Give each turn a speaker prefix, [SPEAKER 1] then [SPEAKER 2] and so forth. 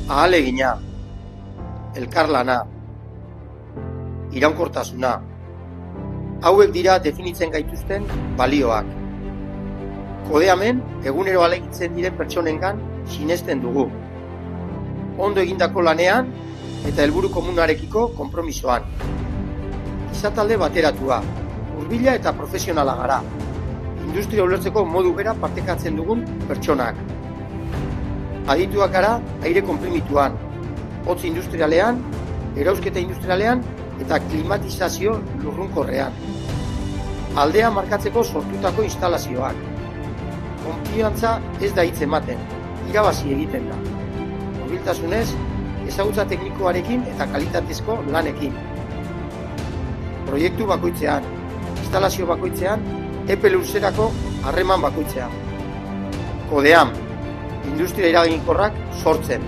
[SPEAKER 1] Ahalegina, elkarlana, iraunkortasuna. Hauek dira definitzen gaituzten balioak. Kodeamen, egunero ahalegintzen diren pertsonengan sinesten dugu. Ondo egindako lanean eta helburu komunarekiko konpromisoan. Gizatalde bateratua, hurbila eta profesionala gara. Industria ulertzeko modu bera partekatzen dugun pertsonak. Adituak gara aire konprimituan, hotz industrialean, erausketa industrialean eta klimatizazio lurrunkorrean. Aldea markatzeko sortutako instalazioak. Konfiantza ez da hitz ematen, irabazi egiten da. Hurbiltasunez, ezagutza teknikoarekin eta kalitatezko lanekin. Proiektu bakoitzean, instalazio bakoitzean, epe luzerako harreman bakoitzean. Kodeam, industria eraginkorrak sortzen.